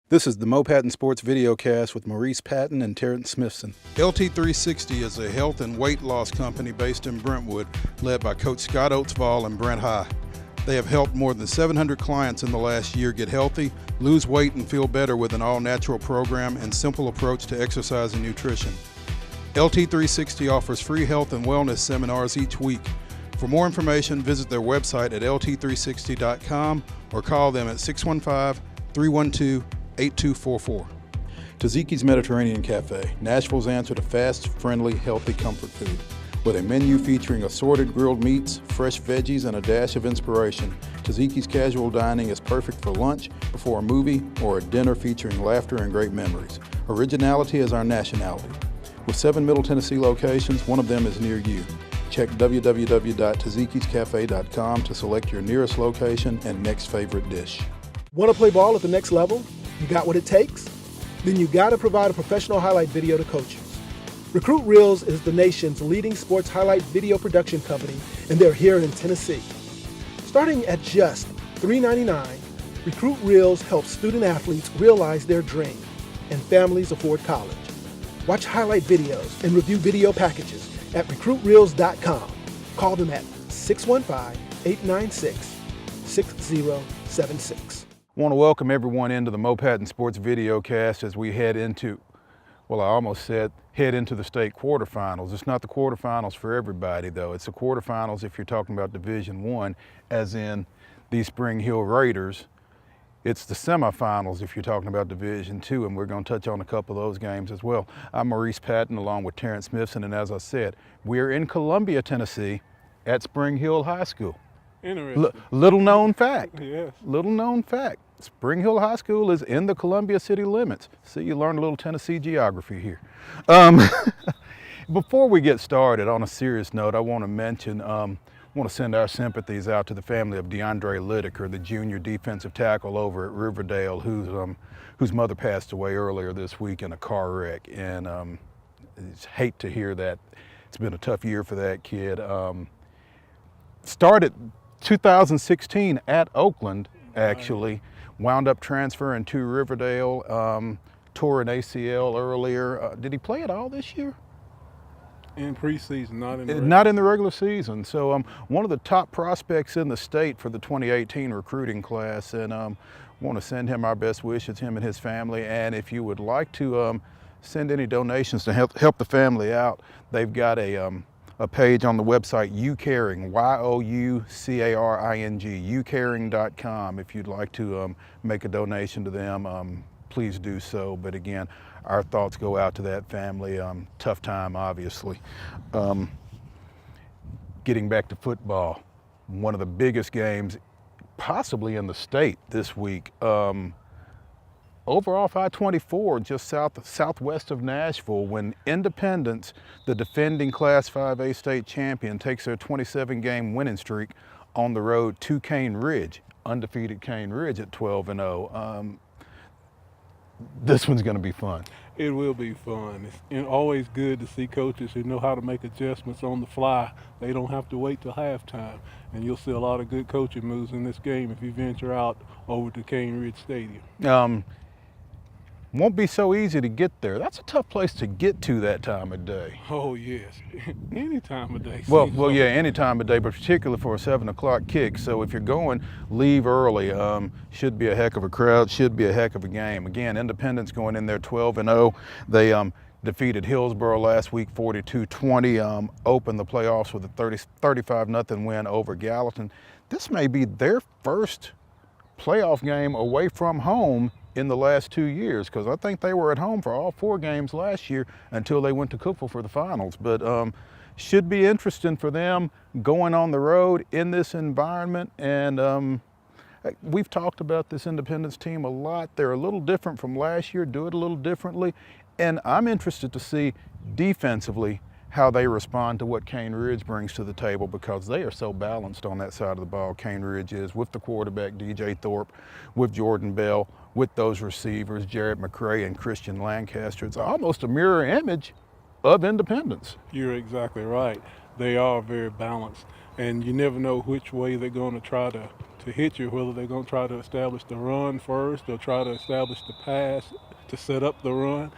This is the Mo Patton Sports Videocast with Maurice, Patton, and Terrence Smithson. LT360 is a health and weight loss company based in Brentwood, led by Coach Scott Oatsvall and Brent High. They have helped more than 700 clients in the last year get healthy, lose weight, and feel better with an all-natural program and simple approach to exercise and nutrition. LT360 offers free health and wellness seminars each week. For more information, visit their website at lt360.com or call them at 615-312-8244. Taziki's Mediterranean Cafe, Nashville's answer to fast, friendly, healthy comfort food. With a menu featuring assorted grilled meats, fresh veggies, and a dash of inspiration, Taziki's casual dining is perfect for lunch, before a movie, or a dinner featuring laughter and great memories. Originality is our nationality. With 7 Middle Tennessee locations, one of them is near you. Check www.tazikiscafe.com to select your nearest location and next favorite dish. Want to play ball at the next level? You got what it takes? Then you got to provide a professional highlight video to coaches. Recruit Reels is the nation's leading sports highlight video production company, and they're here in Tennessee. Starting at just $3.99, Recruit Reels helps student athletes realize their dream, and families afford college. Watch highlight videos and review video packages at recruitreels.com. Call them at 615-896-6076. I want to welcome everyone into the Mo Patton Sports Videocast as we head into, well, I almost said head into the state quarterfinals. It's not the quarterfinals for everybody, though. It's the quarterfinals if you're talking about Division I, as in the Spring Hill Raiders. It's the semifinals if you're talking about Division II, and we're going to touch on a couple of those games as well. I'm Maurice Patton along with Terrence Smithson, and as I said, we're in Columbia, Tennessee at Spring Hill High School. Interesting. Little known fact. Yes. Little known fact. Spring Hill High School is in the Columbia city limits. See, you learned a little Tennessee geography here. Before we get started, on a serious note, I want to mention, want to send our sympathies out to the family of DeAndre Lideker, the junior defensive tackle over at Riverdale, whose mother passed away earlier this week in a car wreck. And I just hate to hear that. It's been a tough year for that kid. Started 2016 at Oakland, actually. Wound up transferring to Riverdale, tore an ACL earlier. Did he play at all this year? In preseason, not in the Not in the regular season. So one of the top prospects in the state for the 2018 recruiting class, and want to send him our best wishes, him and his family. And if you would like to send any donations to help the family out, they've got a page on the website, YouCaring, Y-O-U-C-A-R-I-N-G, youcaring.com. If you'd like to make a donation to them, please do so. But again, our thoughts go out to that family. Tough time, obviously. Getting back to football, one of the biggest games possibly in the state this week. Over off I-24, just southwest of Nashville, when Independence, the defending Class 5A state champion, takes their 27-game winning streak on the road to Cane Ridge, undefeated Cane Ridge at 12-0. This one's going to be fun. It will be fun. It's always good to see coaches who know how to make adjustments on the fly. They don't have to wait till halftime. And you'll see a lot of good coaching moves in this game if you venture out over to Cane Ridge Stadium. Won't be so easy to get there. That's a tough place to get to that time of day. Oh, yes. Any time of day. Well, yeah, any time of day, but particularly for a 7 o'clock kick. So if you're going, leave early. Should be a heck of a crowd, should be a heck of a game. Again, Independence going in there 12-0. They defeated Hillsborough last week 42-20, opened the playoffs with a 35-0 win over Gallatin. This may be their first playoff game away from home in the last 2 years, because I think they were at home for all 4 games last year until they went to Cookeville for the finals. But should be interesting for them going on the road in this environment. And we've talked about this Independence team a lot. They're a little different from last year, do it a little differently. And I'm interested to see defensively how they respond to what Cane Ridge brings to the table, because they are so balanced on that side of the ball. Cane Ridge is, with the quarterback DJ Thorpe, with Jordan Bell, with those receivers Jarrett McCray and Christian Lancaster. It's almost a mirror image of Independence. You're exactly right. They are very balanced, and you never know which way they're going to try to to hit you, whether they're going to try to establish the run first or try to establish the pass to set up the run.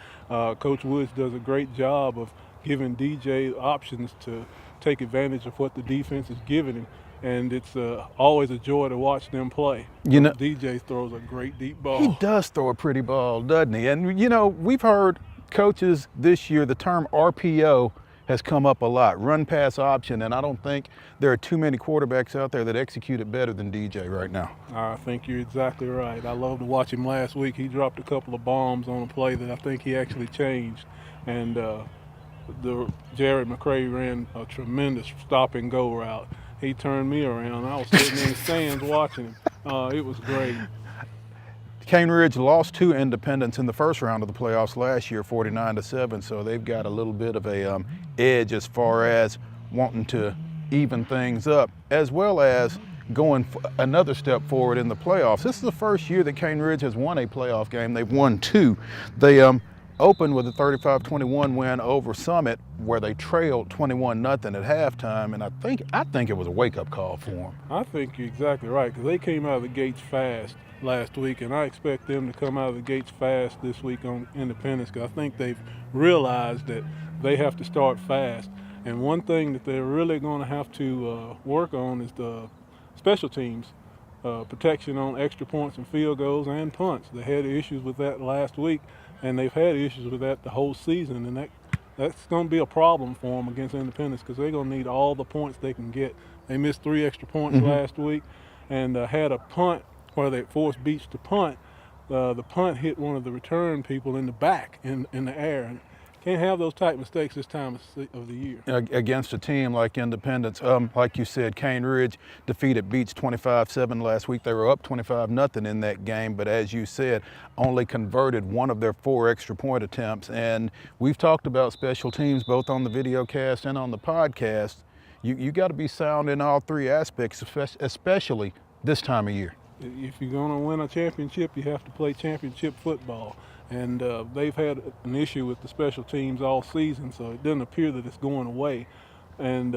Coach Woods does a great job of giving DJ options to take advantage of what the defense is giving him. And it's always a joy to watch them play. You know, DJ throws a great deep ball. he does throw a pretty ball, doesn't he? And, you know, we've heard coaches this year, the term RPO has come up a lot, run pass option, and I don't think there are too many quarterbacks out there that execute it better than DJ right now. I think you're exactly right. I loved to watch him last week. He dropped a couple of bombs on a play that I think he actually changed. And Jared McCray ran a tremendous stop and go route. He turned me around. I was sitting in the stands watching him. It was great. Cane Ridge lost to Independence in the first round of the playoffs last year, 49-7, so they've got a little bit of a edge as far as wanting to even things up, as well as going another step forward in the playoffs. This is the first year that Cane Ridge has won a playoff game. They've won 2. They opened with a 35-21 win over Summit, where they trailed 21-0 at halftime, and I think it was a wake-up call for them. I think you're exactly right, because they came out of the gates fast last week, and I expect them to come out of the gates fast this week on Independence, because I think they've realized that they have to start fast. And one thing that they're really going to have to work on is the special teams, protection on extra points and field goals and punts. They had issues with that last week, and they've had issues with that the whole season, and that's going to be a problem for them against Independence, because they're going to need all the points they can get. They missed 3 extra points last week, and had a punt where they forced Beach to punt. The punt hit one of the return people in the back in the air. And can't have those type mistakes this time of the year. Against a team like Independence, like you said, Cane Ridge defeated Beach 25-7 last week. They were up 25-0 in that game, but as you said, only converted 1 of their 4 extra point attempts. And we've talked about special teams both on the video cast and on the podcast. You got to be sound in all 3 aspects, especially this time of year. If you're going to win a championship, you have to play championship football. And they've had an issue with the special teams all season, so it doesn't appear that it's going away. And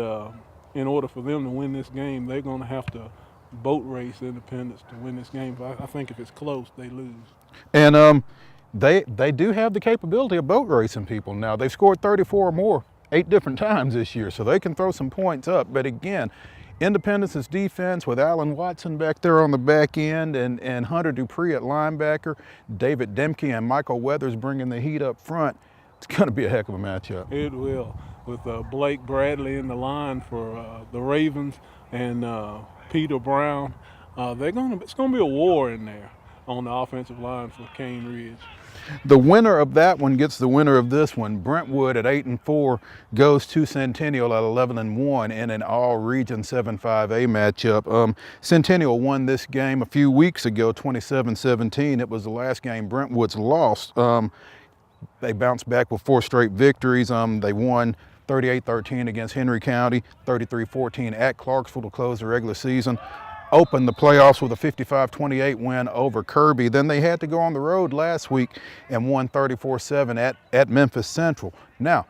in order for them to win this game, they're going to have to boat race Independence to win this game. But I think if it's close, they lose. And they do have the capability of boat racing people now. They've scored 34 or more 8 different times this year, so they can throw some points up. But again, Independence's defense with Allen Watson back there on the back end and Hunter Dupree at linebacker, David Demke and Michael Weathers bringing the heat up front, it's going to be a heck of a matchup. It will, with Blake Bradley in the line for the Ravens and Peter Brown. It's going to be a war in there on the offensive line for Cane Ridge. The winner of that one gets the winner of this one. Brentwood at 8-4 goes to Centennial at 11-1 in an all-region 7-5A matchup. Centennial won this game a few weeks ago, 27-17. It was the last game Brentwood's lost. They bounced back with 4 straight victories. They won 38-13 against Henry County, 33-14 at Clarksville to close the regular season. Opened the playoffs with a 55-28 win over Kirby. Then they had to go on the road last week and won 34-7 at Memphis Central. Now,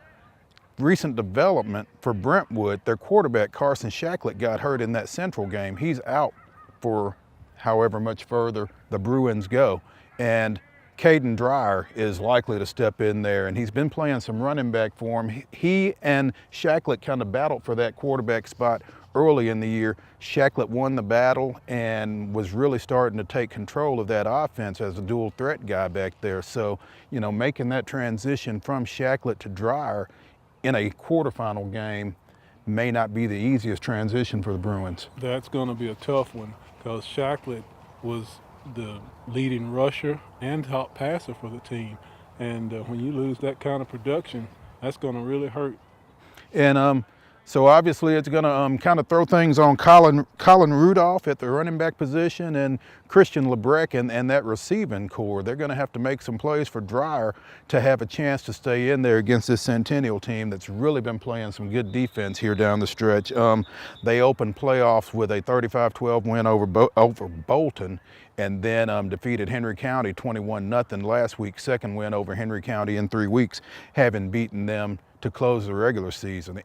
recent development for Brentwood, their quarterback Carson Shacklett got hurt in that Central game. He's out for however much further the Bruins go. And Caden Dreyer is likely to step in there, and he's been playing some running back for him. He and Shacklett kind of battled for that quarterback spot early in the year. Shacklett won the battle and was really starting to take control of that offense as a dual threat guy back there. So, you know, making that transition from Shacklett to Dreyer in a quarterfinal game may not be the easiest transition for the Bruins. That's going to be a tough one, because Shacklett was the leading rusher and top passer for the team. And when you lose that kind of production, that's going to really hurt. And so obviously it's going to kind of throw things on Colin Rudolph at the running back position and Christian Lebrecq and that receiving core. They're going to have to make some plays for Dreyer to have a chance to stay in there against this Centennial team that's really been playing some good defense here down the stretch. They opened playoffs with a 35-12 win over Bolton, and then defeated Henry County 21-0 last week, second win over Henry County in 3 weeks, having beaten them to close the regular season.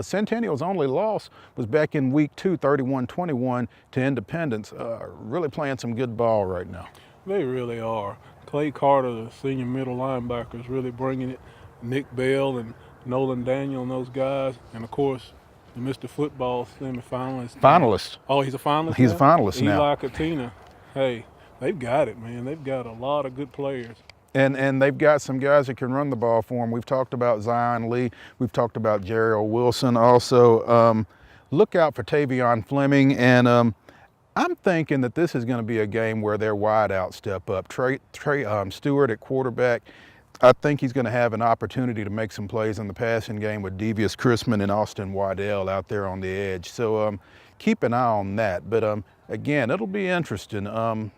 Centennial's only loss was back in week 2, 31-21 to Independence. Really playing some good ball right now. They really are. Clay Carter, the senior middle linebacker, is really bringing it. Nick Bell and Nolan Daniel and those guys, and of course the Mr. Football semifinalist. Finalist. Oh, he's a finalist. He's a finalist now. Eli Katina. Hey, they've got it, man. They've got a lot of good players. And they've got some guys that can run the ball for them. We've talked about Zion Lee. We've talked about Jerry Wilson. Also, look out for Tavion Fleming. And I'm thinking that this is going to be a game where their wideouts step up. Trey Stewart at quarterback. I think he's going to have an opportunity to make some plays in the passing game with Devious Chrisman and Austin Waddell out there on the edge. So keep an eye on that. But again, it'll be interesting.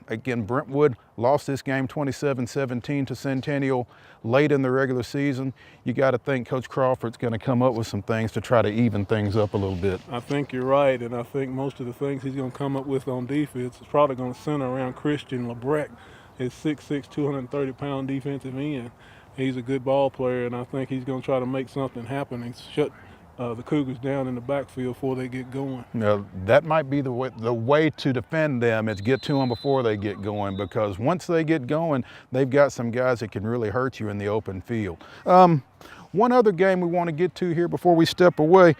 Again, Brentwood lost this game 27-17 to Centennial late in the regular season. You got to think Coach Crawford's going to come up with some things to try to even things up a little bit. I think you're right, and I think most of the things he's going to come up with on defense is probably going to center around Christian LeBrecq, his 6'6", 230-pound defensive end. He's a good ball player, and I think he's going to try to make something happen and shut the Cougars down in the backfield before they get going. Now, that might be the way to defend them is get to them before they get going, because once they get going, they've got some guys that can really hurt you in the open field. One other game we want to get to here before we step away.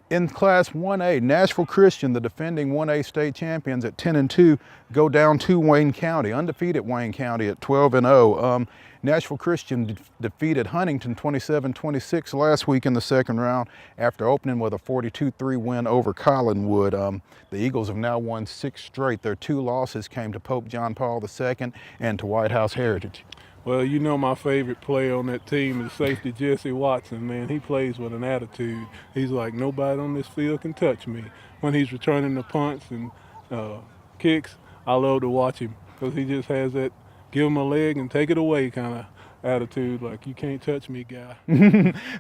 In Class 1A, Nashville Christian, the defending 1A state champions at 10-2, go down to Wayne County, undefeated Wayne County at 12-0. Nashville Christian defeated Huntington 27-26 last week in the second round after opening with a 42-3 win over Collinwood. The Eagles have now won 6 straight. Their 2 losses came to Pope John Paul II and to White House Heritage. Well, you know my favorite player on that team is safety Jesse Watson, man. He plays with an attitude. He's like, nobody on this field can touch me. When he's returning the punts and kicks, I love to watch him because he just has that give him a leg and take it away kind of attitude, like you can't touch me, guy.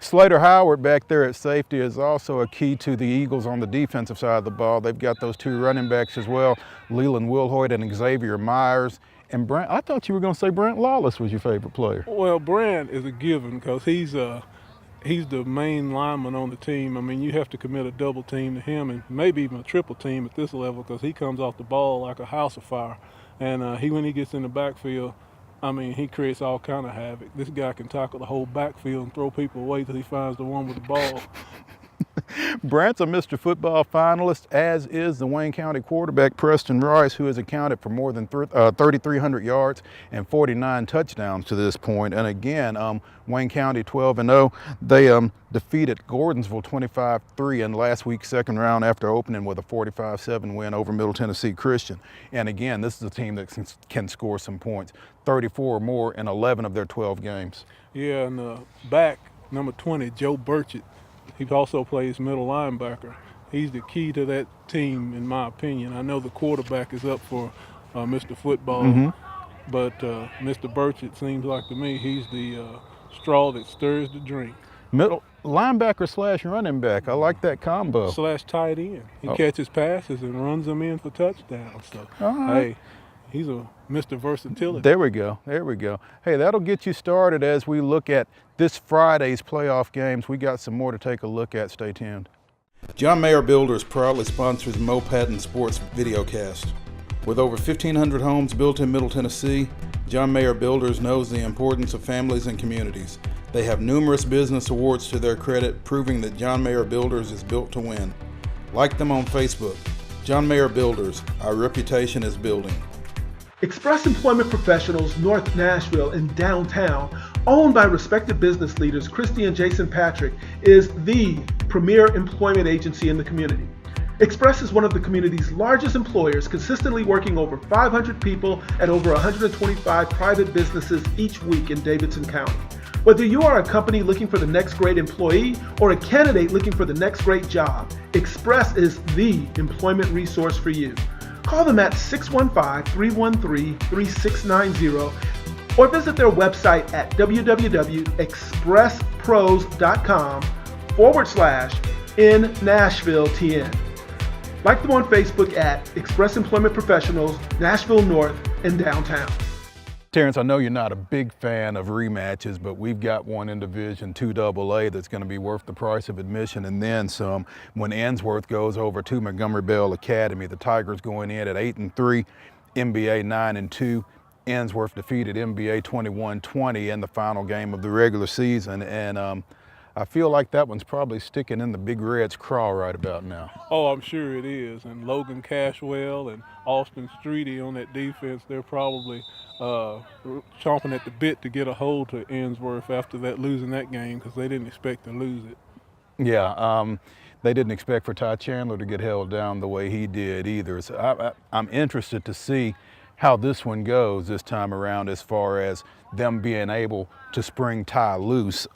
Slater Howard back there at safety is also a key to the Eagles on the defensive side of the ball. They've got those 2 running backs as well, Leland Wilhoit and Xavier Myers. And Brent, I thought you were going to say Brent Lawless was your favorite player. Well, Brent is a given because he's the main lineman on the team. I mean, you have to commit a double team to him and maybe even a triple team at this level because he comes off the ball like a house of fire. And when he gets in the backfield, I mean, he creates all kind of havoc. This guy can tackle the whole backfield and throw people away till he finds the one with the ball. Brant's a Mr. Football finalist, as is the Wayne County quarterback Preston Rice, who has accounted for more than 3,300 yards and 49 touchdowns to this point. And again, Wayne County 12-0. They defeated Gordonsville 25-3 in last week's second round after opening with a 45-7 win over Middle Tennessee Christian. And again, this is a team that can score some points, 34 or more in 11 of their 12 games. Yeah, and back, number 20, Joe Burchett. He also plays middle linebacker. He's the key to that team, in my opinion. I know the quarterback is up for Mr. Football, but Mr. Burchett seems like to me he's the straw that stirs the drink. Middle linebacker slash running back. I like that combo. Slash tight end. He catches passes and runs them in for touchdowns. So, hey, he's a Mr. Versatility. There we go. There we go. Hey, that'll get you started as we look at this Friday's playoff games. We got some more to take a look at. Stay tuned. John Mayer Builders proudly sponsors Mo Patton Sports Videocast. With over 1,500 homes built in Middle Tennessee, John Mayer Builders knows the importance of families and communities. They have numerous business awards to their credit, proving that John Mayer Builders is built to win. Like them on Facebook. John Mayer Builders, our reputation is building. Express Employment Professionals, North Nashville and downtown, owned by respected business leaders Christy and Jason Patrick, is the premier employment agency in the community. Express is one of the community's largest employers, consistently working over 500 people at over 125 private businesses each week in Davidson County. Whether you are a company looking for the next great employee or a candidate looking for the next great job, Express is the employment resource for you. Call them at 615-313-3690 or visit their website at www.expresspros.com/InNashvilleTN. Like them on Facebook at Express Employment Professionals, Nashville North in downtown. Terrence, I know you're not a big fan of rematches, but we've got one in Division II AA that's going to be worth the price of admission and then some. When Ainsworth goes over to Montgomery Bell Academy, the Tigers going in at 8-3, MBA 9-2. Ainsworth defeated MBA 21-20 in the final game of the regular season, and I feel like that one's probably sticking in the Big Red's craw right about now. Oh, I'm sure it is. And Logan Cashwell and Austin Streety on that defense, they're probably chomping at the bit to get a hold to Ainsworth after losing that game, because they didn't expect to lose it. Yeah, they didn't expect for Ty Chandler to get held down the way he did either. So I'm interested to see how this one goes this time around as far as them being able to spring Ty loose.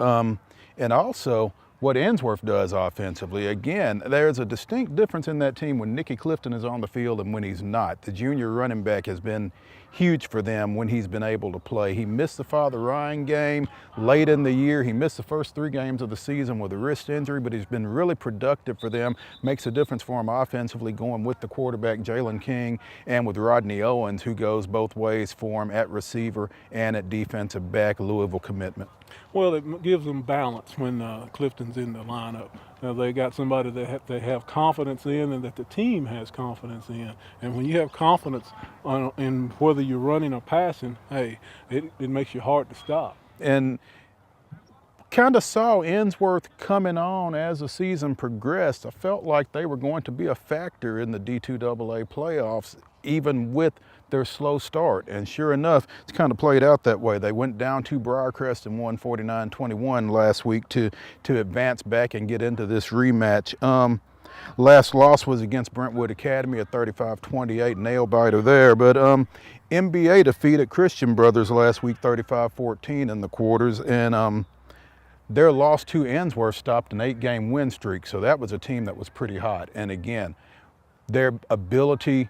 And also what Ainsworth does offensively. Again, there's a distinct difference in that team when Nicky Clifton is on the field and when he's not. The junior running back has been huge for them when he's been able to play. He missed the Father Ryan game late in the year. He missed the first 3 games of the season with a wrist injury, but he's been really productive for them. Makes a difference for him offensively, going with the quarterback Jalen King and with Rodney Owens, who goes both ways for him at receiver and at defensive back, Louisville commitment. Well, it gives them balance when Clifton's in the lineup. They got somebody that they have confidence in and that the team has confidence in. And when you have confidence in whether you're running or passing, hey, it makes you hard to stop. And kind of saw Ainsworth coming on as the season progressed. I felt like they were going to be a factor in the D2AA playoffs, even with their slow start. And sure enough, it's kind of played out that way. They went down to Briarcrest and won 49-21 last week to advance back and get into this rematch. Last loss was against Brentwood Academy, a 35-28 nail biter there. But MBA defeated Christian Brothers last week 35-14 in the quarters, and their loss to Ainsworth stopped an 8-game win streak. So that was a team that was pretty hot. And again, their ability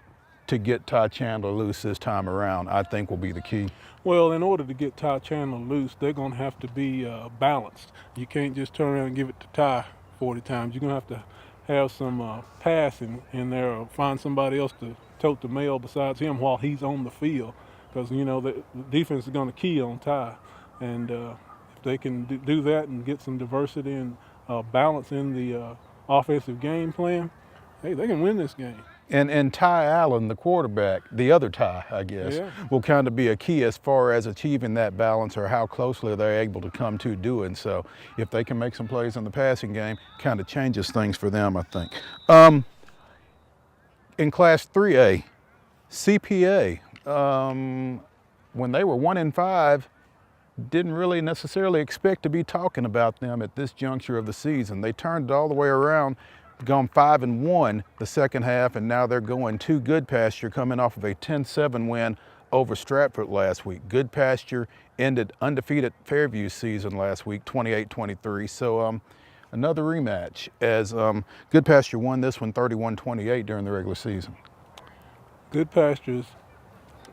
to get Ty Chandler loose this time around, I think, will be the key. Well, in order to get Ty Chandler loose, they're going to have to be balanced. You can't just turn around and give it to Ty 40 times. You're going to have to have some passing in there, or find somebody else to tote the mail besides him while he's on the field, because, you know, the defense is going to key on Ty. And if they can do that and get some diversity and balance in the offensive game plan, hey, they can win this game. And Ty Allen, the quarterback, the other Ty, I guess, will kind of be a key as far as achieving that balance, or how closely they're able to come to doing so. If they can make some plays in the passing game, kind of changes things for them, I think. In Class 3A, CPA, when they were 1-5, didn't really necessarily expect to be talking about them at this juncture of the season. They turned it all the way around, gone 5-1 the second half, and now they're going to Good Pasture, coming off of a 10-7 win over Stratford last week. Good Pasture ended undefeated Fairview season last week, 28-23. So another rematch, as Good Pasture won this one 31-28 during the regular season. Good Pastures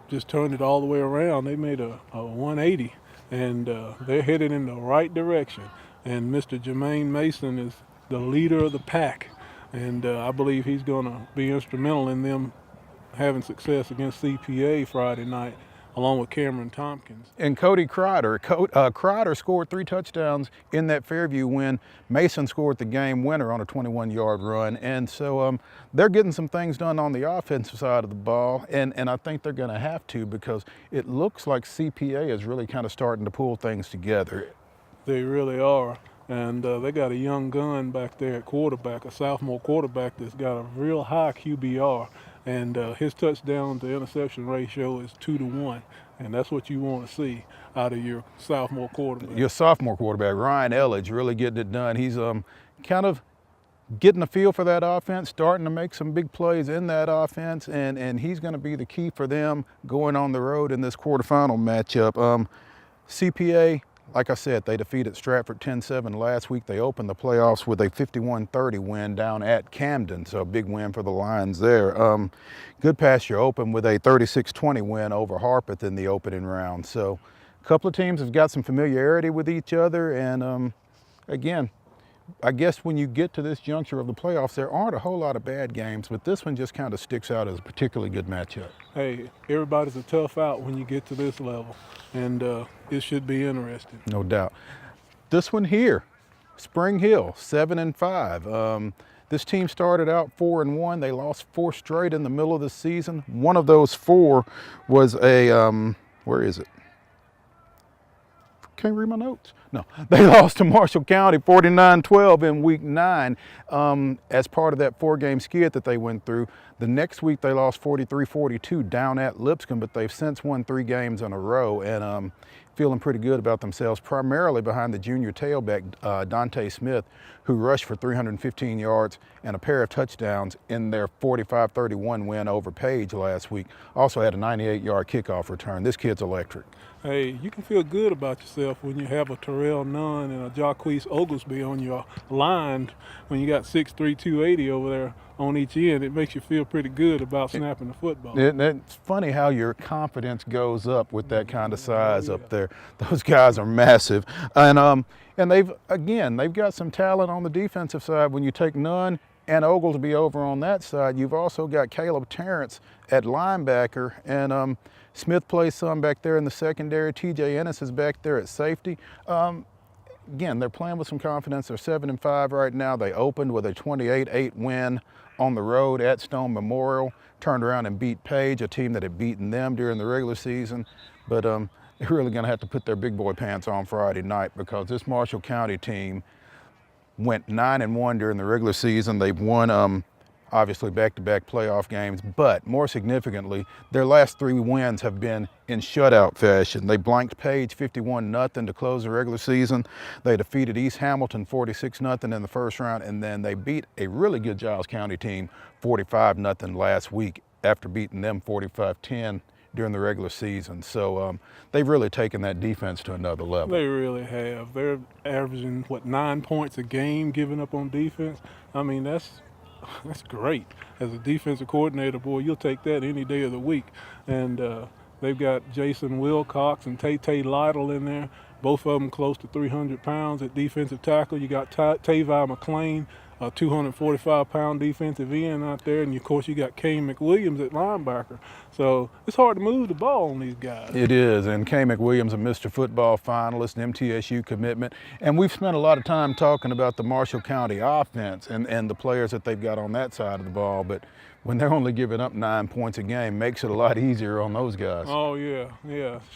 just turned it all the way around. They made a 180, and they're headed in the right direction. And Mr. Jermaine Mason is the leader of the pack. And I believe he's going to be instrumental in them having success against CPA Friday night, along with Cameron Tompkins. And Cody Crider. Crider scored 3 touchdowns in that Fairview win. Mason scored the game winner on a 21-yard run. And so they're getting some things done on the offensive side of the ball. And I think they're going to have to, because it looks like CPA is really kind of starting to pull things together. They really are. And they got a young gun back there at quarterback, a sophomore quarterback that's got a real high QBR. And his touchdown to interception ratio is 2-1. And that's what you want to see out of your sophomore quarterback. Your sophomore quarterback, Ryan Elledge, really getting it done. He's kind of getting a feel for that offense, starting to make some big plays in that offense, and he's going to be the key for them going on the road in this quarterfinal matchup. CPA, like I said, they defeated Stratford 10-7 last week. They opened the playoffs with a 51-30 win down at Camden, so a big win for the Lions there. Good Pasture opened with a 36-20 win over Harpeth in the opening round. So a couple of teams have got some familiarity with each other, and again, I guess when you get to this juncture of the playoffs, there aren't a whole lot of bad games, but this one just kind of sticks out as a particularly good matchup. Hey, everybody's a tough out when you get to this level, and it should be interesting. No doubt. This one here, Spring Hill, 7-5. This team started out 4-1. They lost 4 straight in the middle of the season. One of those 4 was a, where is it? Can't read my notes. No, they lost to Marshall County 49-12 in week 9 as part of that 4-game skid that they went through. The next week they lost 43-42 down at Lipscomb, but they've since won 3 games in a row and feeling pretty good about themselves, primarily behind the junior tailback, Dante Smith, who rushed for 315 yards and a pair of touchdowns in their 45-31 win over Page last week. Also had a 98-yard kickoff return. This kid's electric. Hey, you can feel good about yourself when you have a Terrell Nunn and a Jacquees Oglesby on your line. When you got 6'3", 280 over there on each end, it makes you feel pretty good about snapping the football. It's funny how your confidence goes up with that kind of size up there. Those guys are massive. And they've got some talent on the defensive side. When you take Nunn and Oglesby over on that side, you've also got Caleb Terrence at linebacker, and Smith plays some back there in the secondary. TJ Ennis is back there at safety. Again, they're playing with some confidence. They're 7-5 right now. They opened with a 28-8 win on the road at Stone Memorial, turned around and beat Page, a team that had beaten them during the regular season. But they're really going to have to put their big boy pants on Friday night, because this Marshall County team went 9-1 during the regular season. They've won obviously back-to-back playoff games, but more significantly, their last 3 wins have been in shutout fashion. They blanked Page 51-0 to close the regular season. They defeated East Hamilton 46-0 in the first round, and then they beat a really good Giles County team 45-0 last week after beating them 45-10 during the regular season. So they've really taken that defense to another level. They really have. They're averaging, 9 points a game giving up on defense. I mean, that's great. As a defensive coordinator, boy, you'll take that any day of the week. And they've got Jason Wilcox and Tay Lytle in there, both of them close to 300 pounds at defensive tackle. You got Tavai McLean, a 245-pound defensive end out there, and of course you got Kane McWilliams at linebacker. So it's hard to move the ball on these guys. It is, and Kane McWilliams, a Mr. Football finalist, an MTSU commitment. And we've spent a lot of time talking about the Marshall County offense and the players that they've got on that side of the ball, but when they're only giving up 9 points a game, makes it a lot easier on those guys. Oh, yeah,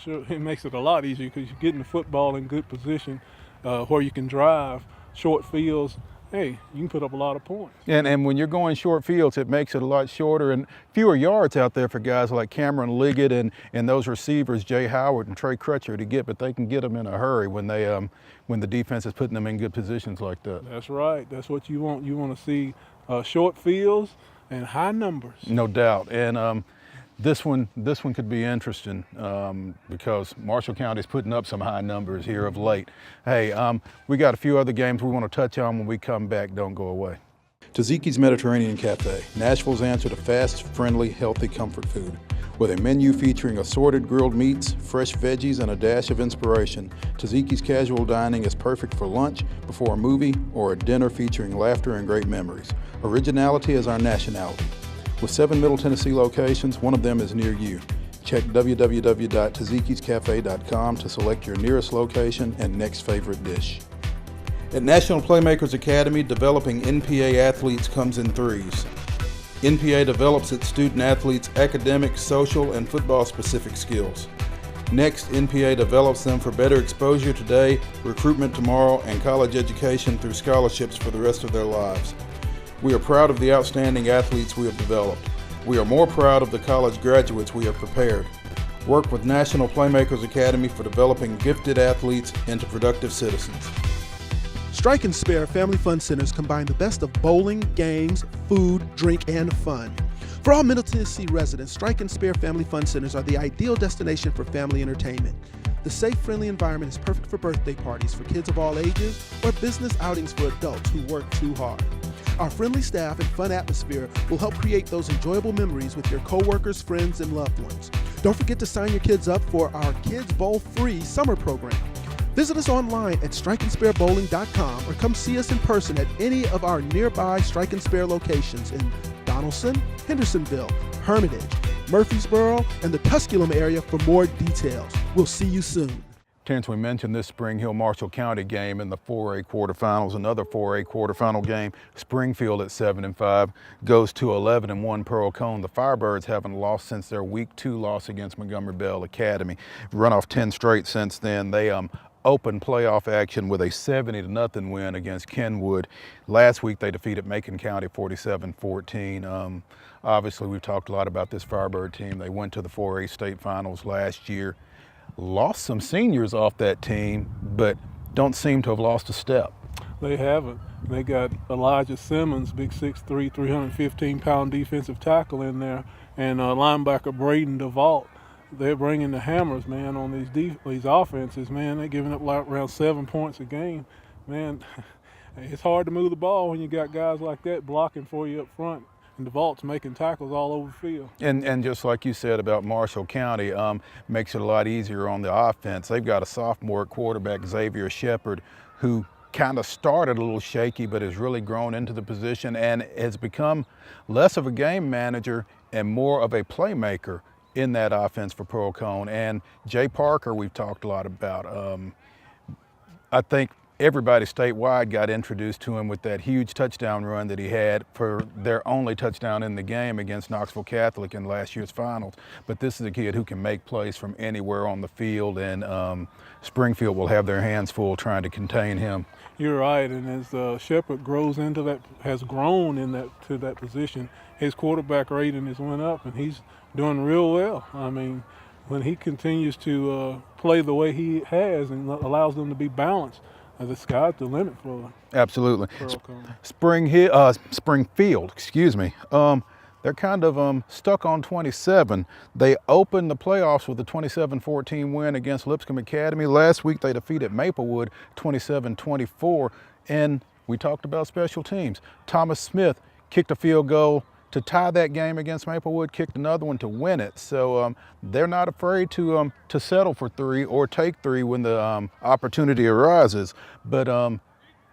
sure. It makes it a lot easier because you're getting the football in good position where you can drive short fields. Hey, you can put up a lot of points. And when you're going short fields, it makes it a lot shorter and fewer yards out there for guys like Cameron Liggett and those receivers, Jay Howard and Trey Crutcher, to get, but they can get them in a hurry when the defense is putting them in good positions like that. That's right. That's what you want. You want to see short fields and high numbers. No doubt. And this one could be interesting because Marshall County's putting up some high numbers here of late. Hey, we got a few other games we want to touch on when we come back. Don't go away. Taziki's Mediterranean Cafe, Nashville's answer to fast, friendly, healthy comfort food. With a menu featuring assorted grilled meats, fresh veggies, and a dash of inspiration, Taziki's casual dining is perfect for lunch, before a movie, or a dinner featuring laughter and great memories. Originality is our nationality. With 7 Middle Tennessee locations, one of them is near you. Check www.tazikiscafe.com to select your nearest location and next favorite dish. At National Playmakers Academy, developing NPA athletes comes in threes. NPA develops its student athletes' academic, social, and football-specific skills. Next, NPA develops them for better exposure today, recruitment tomorrow, and college education through scholarships for the rest of their lives. We are proud of the outstanding athletes we have developed. We are more proud of the college graduates we have prepared. Work with National Playmakers Academy for developing gifted athletes into productive citizens. Strike and Spare Family Fun Centers combine the best of bowling, games, food, drink, and fun. For all Middle Tennessee residents, Strike and Spare Family Fun Centers are the ideal destination for family entertainment. The safe, friendly environment is perfect for birthday parties for kids of all ages or business outings for adults who work too hard. Our friendly staff and fun atmosphere will help create those enjoyable memories with your coworkers, friends, and loved ones. Don't forget to sign your kids up for our Kids Bowl free summer program. Visit us online at strikeandsparebowling.com or come see us in person at any of our nearby Strike and Spare locations in Donaldson, Hendersonville, Hermitage, Murfreesboro, and the Tusculum area for more details. We'll see you soon. Terrence, we mentioned this Spring Hill Marshall County game in the 4A quarterfinals. Another 4A quarterfinal game. Springfield at 7-5 goes to 11-1 Pearl Cone. The Firebirds haven't lost since their Week 2 loss against Montgomery Bell Academy. Run off 10 straight since then. They opened playoff action with a 70-0 win against Kenwood. Last week they defeated Macon County 47-14. Obviously, we've talked a lot about this Firebird team. They went to the 4A state finals last year. Lost some seniors off that team, but don't seem to have lost a step. They haven't. They got Elijah Simmons, big 6'3", 315-pound defensive tackle in there, and linebacker Braden DeVault. They're bringing the hammers, man, on these offenses, man. They're giving up like around 7 points a game. Man, it's hard to move the ball when you got guys like that blocking for you up front. And DeVault's making tackles all over the field. And just like you said about Marshall County, makes it a lot easier on the offense. They've got a sophomore quarterback, Xavier Shepard, who kind of started a little shaky but has really grown into the position and has become less of a game manager and more of a playmaker in that offense for Pearl Cone. And Jay Parker, we've talked a lot about. I think everybody statewide got introduced to him with that huge touchdown run that he had for their only touchdown in the game against Knoxville Catholic in last year's finals. But this is a kid who can make plays from anywhere on the field, and Springfield will have their hands full trying to contain him. You're right, and as Shepard grows into that, has grown to that position, his quarterback rating has went up, and he's doing real well. I mean, when he continues to play the way he has and allows them to be balanced, the sky's the limit for them. Absolutely. Pearl Springfield, excuse me. They're kind of stuck on 27. They opened the playoffs with a 27-14 win against Lipscomb Academy. Last week they defeated Maplewood 27-24. And we talked about special teams. Thomas Smith kicked a field goal to tie that game against Maplewood, kicked another one to win it. So they're not afraid to settle for three or take three when the opportunity arises. But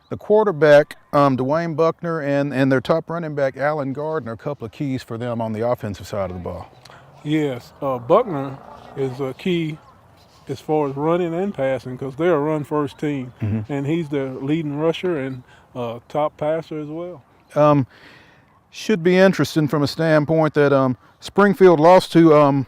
the quarterback, Dwayne Buckner, and their top running back, Alan Gardner, a couple of keys for them on the offensive side of the ball. Yes, Buckner is a key as far as running and passing because they're a run-first team, and he's their leading rusher and top passer as well. Should be interesting from a standpoint that Springfield lost to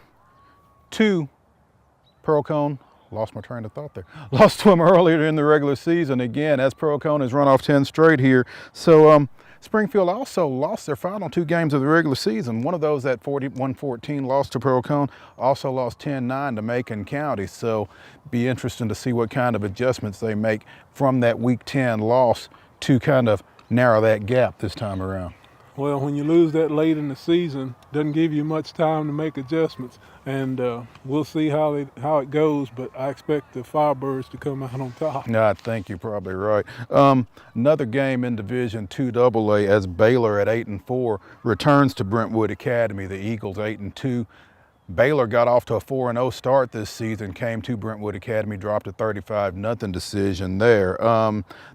Pearl Cone. Lost my train of thought there. Lost to them earlier in the regular season again, as Pearl Cone has run off 10 straight here. So Springfield also lost their final 2 games of the regular season. One of those, that 41-14 loss to Pearl Cone, also lost 10-9 to Macon County. So be interesting to see what kind of adjustments they make from that Week 10 loss to kind of narrow that gap this time around. Well, when you lose that late in the season, doesn't give you much time to make adjustments, and we'll see how it goes. But I expect the Firebirds to come out on top. Yeah, I think you're probably right. Another game in Division II AA as Baylor at 8-4 returns to Brentwood Academy. The Eagles 8-2. Baylor got off to a 4-0 start this season, came to Brentwood Academy, dropped a 35-0 decision there.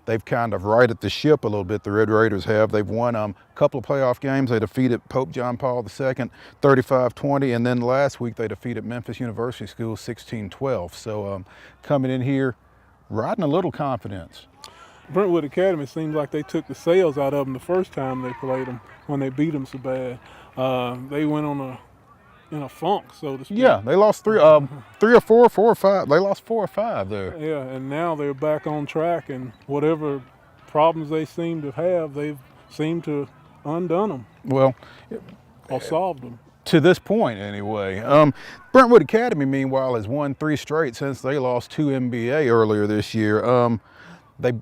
They've kind of righted the ship a little bit, the Red Raiders have. They've won a couple of playoff games. They defeated Pope John Paul II 35-20, and then last week they defeated Memphis University Schools 16-12. So coming in here, riding a little confidence. Brentwood Academy seems like they took the sails out of them the first time they played them when they beat them so bad. They went on in a funk, so to speak. Yeah, they lost three or four or five. They lost 4 or 5 there. Yeah, and now they're back on track, and whatever problems they seem to have, they've seemed to undone them. Well, or solved them. To this point, anyway. Brentwood Academy, meanwhile, has won 3 straight since they lost to MBA earlier this year. They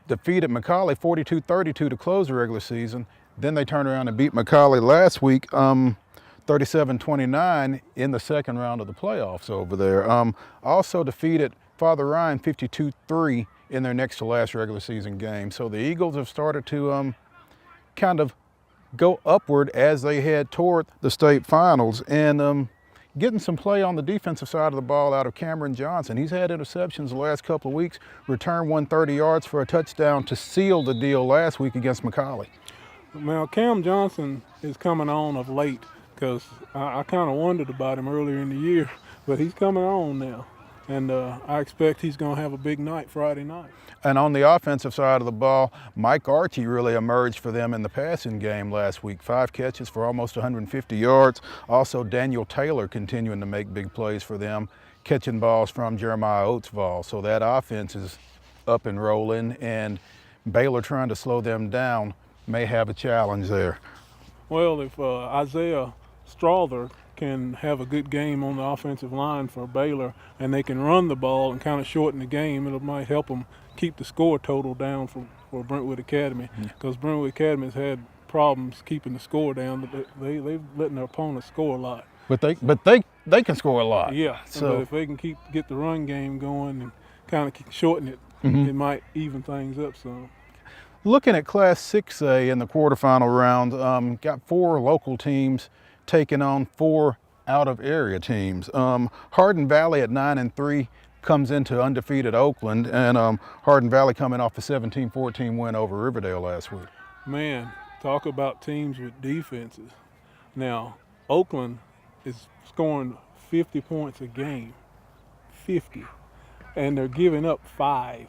defeated McCallie 42-32 to close the regular season. Then they turned around and beat McCallie last week 37-29 in the second round of the playoffs over there. Also defeated Father Ryan 52-3 in their next to last regular season game. So the Eagles have started to kind of go upward as they head toward the state finals. And getting some play on the defensive side of the ball out of Cameron Johnson. He's had interceptions the last couple of weeks, returned 130 yards for a touchdown to seal the deal last week against McCallie. Now, Cam Johnson is coming on of late because I kind of wondered about him earlier in the year, but he's coming on now. And I expect he's going to have a big night Friday night. And on the offensive side of the ball, Mike Archie really emerged for them in the passing game last week. 5 catches for almost 150 yards. Also, Daniel Taylor continuing to make big plays for them, catching balls from Jeremiah Oatsvall. So that offense is up and rolling, and Baylor trying to slow them down may have a challenge there. Well, if Isaiah Strother can have a good game on the offensive line for Baylor, and they can run the ball and kind of shorten the game, it might help them keep the score total down for Brentwood Academy, because Brentwood Academy has had problems keeping the score down. They've letting their opponents score a lot. But they can score a lot. Yeah. So but if they can get the run game going and kind of shorten it, it might even things up some. looking at Class 6A in the quarterfinal round, got 4 local teams taking on 4 out-of-area teams. Hardin Valley at 9-3 comes into undefeated Oakland, and Hardin Valley coming off a 17-14 win over Riverdale last week. Man, talk about teams with defenses. Now, Oakland is scoring 50 points a game, 50, and they're giving up 5.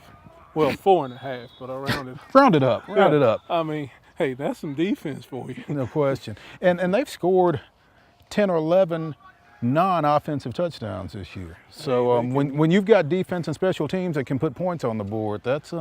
Well, 4.5, but I rounded. Round it up, round it up. I mean, hey, that's some defense for you. No question. And they've scored 10 or 11 non-offensive touchdowns this year. So when you've got defense and special teams that can put points on the board, that's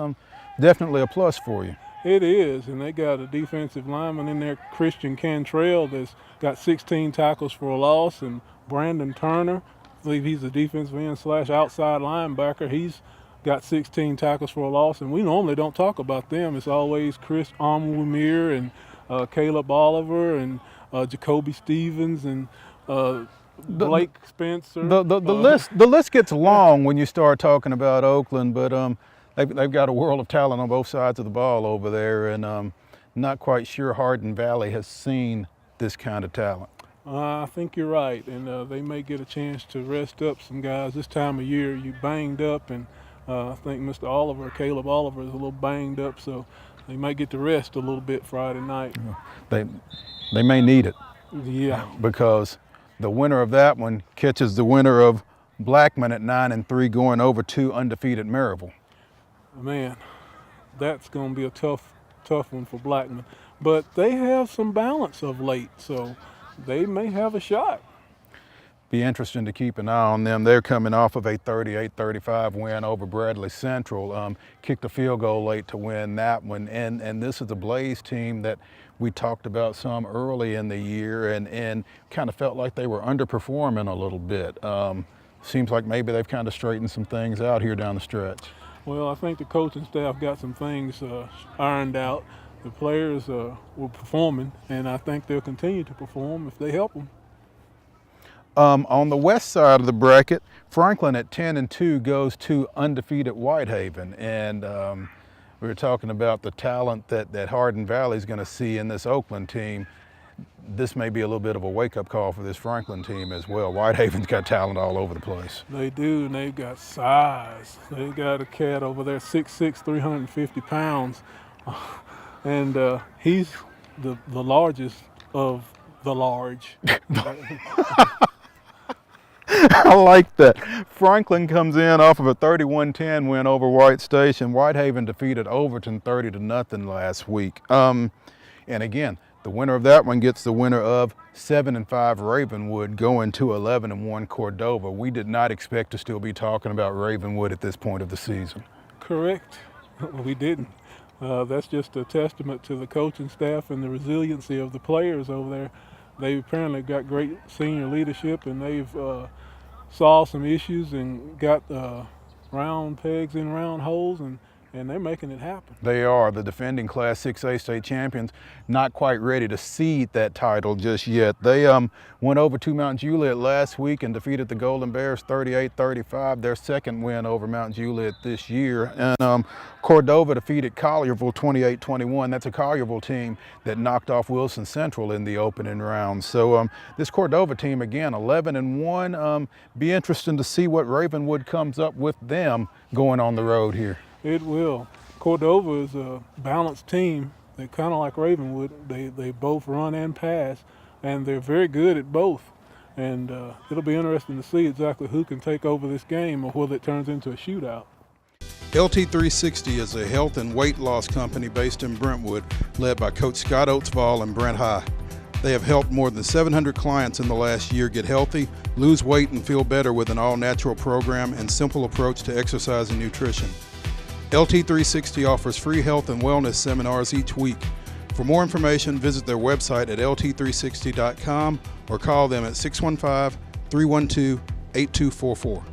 definitely a plus for you. It is, and they got a defensive lineman in there, Christian Cantrell, that's got 16 tackles for a loss, and Brandon Turner, I believe he's a defensive end / outside linebacker. He's got 16 tackles for a loss, and we normally don't talk about them. It's always Chris Amwimir and Caleb Oliver and Jacoby Stevens and Blake Spencer. The list gets long when you start talking about Oakland, but they've got a world of talent on both sides of the ball over there, and not quite sure Hardin Valley has seen this kind of talent. I think you're right, and they may get a chance to rest up some guys this time of year. You banged up, and I think Mr. Oliver, Caleb Oliver, is a little banged up, so they might get to rest a little bit Friday night. They may need it. Yeah. Because the winner of that one catches the winner of Blackman at 9-3 going over to undefeated Maryville. Man, that's going to be a tough one for Blackman. But they have some balance of late, so they may have a shot. Be interesting to keep an eye on them. They're coming off of a 38-35 win over Bradley Central. Kicked a field goal late to win that one. And this is a Blaze team that we talked about some early in the year and kind of felt like they were underperforming a little bit. Seems like maybe they've kind of straightened some things out here down the stretch. Well, I think the coaching staff got some things ironed out. The players were performing, and I think they'll continue to perform if they help them. On the west side of the bracket, Franklin at 10-2 goes to undefeated Whitehaven, and we were talking about the talent that Hardin Valley is going to see in this Oakland team. This may be a little bit of a wake-up call for this Franklin team as well. Whitehaven's got talent all over the place. They do, and they've got size. They got a cat over there, 6'6", 350 pounds, and he's the largest of the large. I like that. Franklin comes in off of a 31-10 win over White Station. Whitehaven defeated Overton 30-0 last week. And again, the winner of that one gets the winner of 7-5 Ravenwood going to 11-1 Cordova. We did not expect to still be talking about Ravenwood at this point of the season. Correct. We didn't. That's just a testament to the coaching staff and the resiliency of the players over there. They've apparently got great senior leadership, and they've solved some issues and got round pegs in round holes and and they're making it happen. They are the defending Class 6A state champions, not quite ready to cede that title just yet. They went over to Mount Juliet last week and defeated the Golden Bears 38-35, their second win over Mount Juliet this year. And Cordova defeated Collierville 28-21. That's a Collierville team that knocked off Wilson Central in the opening round. So this Cordova team, again, 11-1. Be interesting to see what Ravenwood comes up with them going on the road here. It will. Cordova is a balanced team. They're kind of like Ravenwood. They both run and pass, and they're very good at both. And it'll be interesting to see exactly who can take over this game or whether it turns into a shootout. LT360 is a health and weight loss company based in Brentwood, led by Coach Scott Oatsvall and Brent High. They have helped more than 700 clients in the last year get healthy, lose weight, and feel better with an all-natural program and simple approach to exercise and nutrition. LT360 offers free health and wellness seminars each week. For more information, visit their website at lt360.com or call them at 615-312-8244.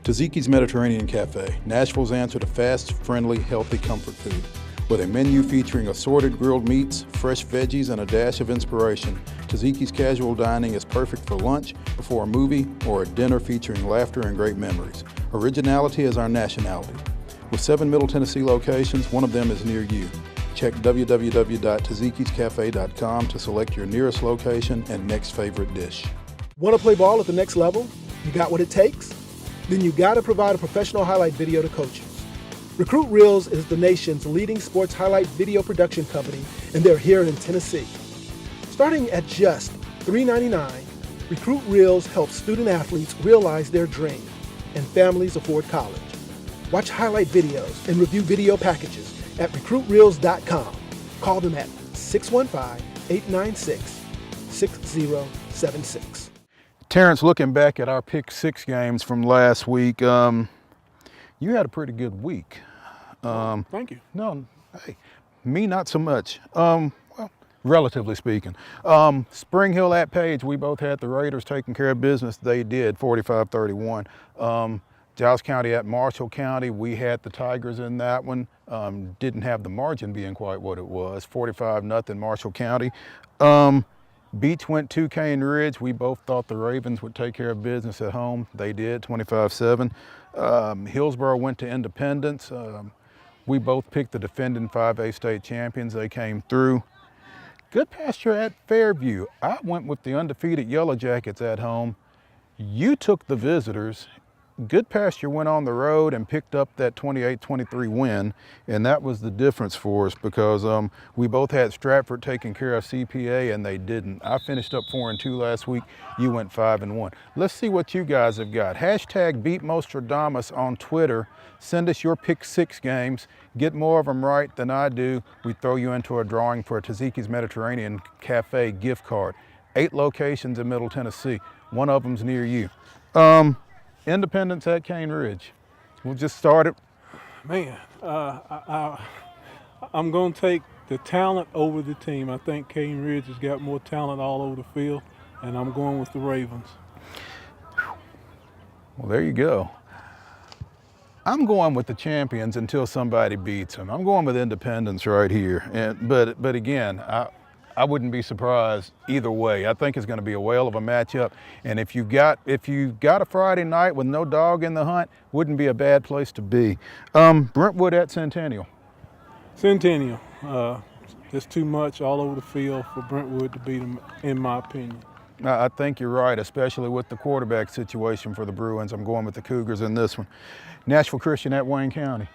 Taziki's Mediterranean Cafe, Nashville's answer to fast, friendly, healthy comfort food. With a menu featuring assorted grilled meats, fresh veggies, and a dash of inspiration, Taziki's casual dining is perfect for lunch, before a movie, or a dinner featuring laughter and great memories. Originality is our nationality. With 7 Middle Tennessee locations, one of them is near you. Check www.tazikiscafe.com to select your nearest location and next favorite dish. Want to play ball at the next level? You got what it takes? Then you got to provide a professional highlight video to coaches. Recruit Reels is the nation's leading sports highlight video production company, and they're here in Tennessee. Starting at just $3.99, Recruit Reels helps student athletes realize their dream, and families afford college. Watch highlight videos and review video packages at recruitreels.com. Call them at 615-896-6076. Terrence, looking back at our Pick 6 games from last week, you had a pretty good week. Thank you. No, hey, me not so much. Well, relatively speaking. Spring Hill at Page, we both had the Raiders taking care of business. They did, 45-31. Giles County at Marshall County, we had the Tigers in that one. Didn't have the margin being quite what it was, 45-0 Marshall County. Beach went to Cane Ridge. We both thought the Ravens would take care of business at home. They did, 25-7. Hillsborough went to Independence. We both picked the defending 5A state champions. They came through. Good Pasture at Fairview. I went with the undefeated Yellow Jackets at home. You took the visitors. Good Pasture went on the road and picked up that 28-23 win, and that was the difference for us because we both had Stratford taking care of CPA and they didn't. I finished up 4-2 last week. You went 5-1. Let's see what you guys have got. Hashtag BeatMostradamus on Twitter. Send us your Pick 6 games. Get more of them right than I do. We throw you into a drawing for a Taziki's Mediterranean Cafe gift card. 8 locations in Middle Tennessee. One of them's near you. Independence at Cane Ridge. We'll just start it. Man, I'm going to take the talent over the team. I think Cane Ridge has got more talent all over the field, and I'm going with the Ravens. Well, there you go. I'm going with the champions until somebody beats them. I'm going with Independence right here. But again, I wouldn't be surprised either way. I think it's going to be a whale of a matchup. And if you've got a Friday night with no dog in the hunt, wouldn't be a bad place to be. Brentwood at Centennial. Centennial. There's too much all over the field for Brentwood to beat them, in my opinion. I think you're right, especially with the quarterback situation for the Bruins. I'm going with the Cougars in this one. Nashville Christian at Wayne County.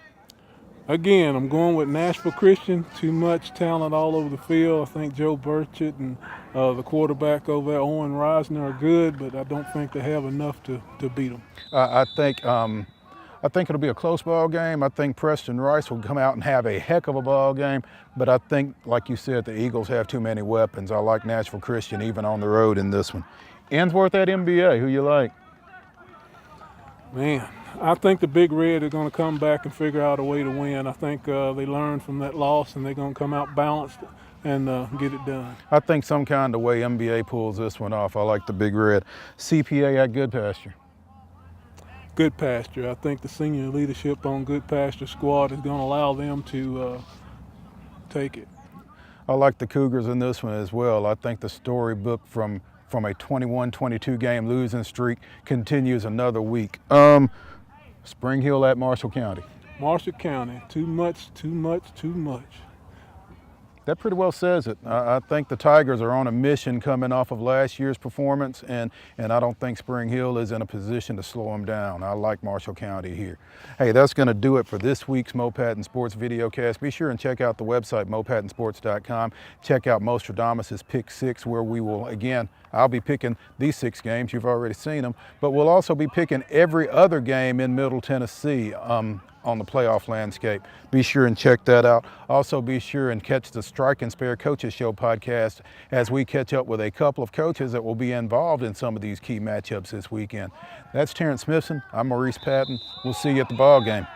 Again, I'm going with Nashville Christian. Too much talent all over the field. I think Joe Burchett and the quarterback over there, Owen Reisner, are good, but I don't think they have enough to beat them. I think it'll be a close ball game. I think Preston Rice will come out and have a heck of a ball game, but I think, like you said, the Eagles have too many weapons. I like Nashville Christian even on the road in this one. Ainsworth at MBA, who you like? Man, I think the Big Red are going to come back and figure out a way to win. I think they learned from that loss, and they're going to come out balanced and get it done. I think some kind of way MBA pulls this one off. I like the Big Red. CPA at Good Pasture. Good Pasture. I think the senior leadership on Good Pasture squad is going to allow them to take it. I like the Cougars in this one as well. I think the storybook from a 21-22 game losing streak continues another week. Spring Hill at Marshall County. Marshall County, too much. That pretty well says it. I think the Tigers are on a mission coming off of last year's performance, and I don't think Spring Hill is in a position to slow them down. I like Marshall County here. Hey, that's going to do it for this week's Mo Patton Sports videocast. Be sure and check out the website, mopattonsports.com. Check out Mostradamus's Pick 6, where we will, again, I'll be picking these 6 games. You've already seen them, but we'll also be picking every other game in Middle Tennessee on the playoff landscape. Be sure and check that out. Also be sure and catch the Strike and Spare Coaches Show podcast as we catch up with a couple of coaches that will be involved in some of these key matchups this weekend. That's Terrence Smithson. I'm Maurice Patton. We'll see you at the ball game.